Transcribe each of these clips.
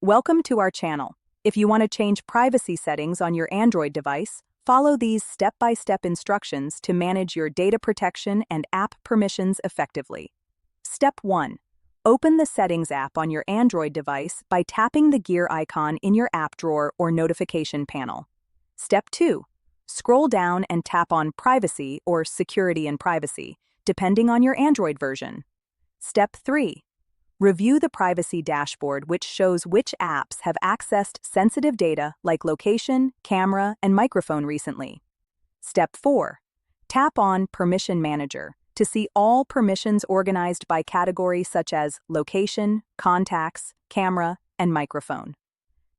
Welcome to our channel. If you want to change privacy settings on your Android device, follow these step-by-step instructions to manage your data protection and app permissions effectively. Step 1. Open the Settings app on your Android device by tapping the gear icon in your app drawer or notification panel. Step 2. Scroll down and tap on Privacy or Security and Privacy, depending on your Android version. Step 3. Review the privacy dashboard, which shows which apps have accessed sensitive data like location, camera, and microphone recently. Step 4. Tap on Permission Manager to see all permissions organized by category such as location, contacts, camera, and microphone.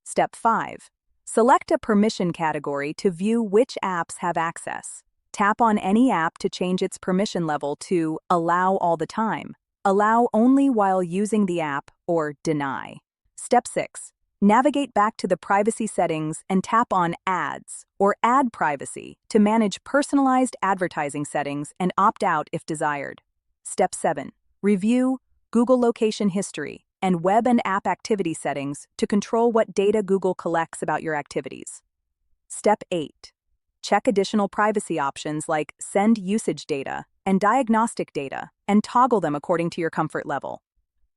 Step 5. Select a permission category to view which apps have access. Tap on any app to change its permission level to Allow all the time, Allow only while using the app, or Deny. Step 6. Navigate back to the privacy settings and tap on Ads or Ad Privacy to manage personalized advertising settings and opt out if desired. Step 7. Review Google Location History and Web and App Activity settings to control what data Google collects about your activities. Step 8. Check additional privacy options like Send Usage Data and Diagnostic Data and toggle them according to your comfort level.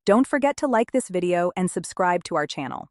Don't forget to like this video and subscribe to our channel.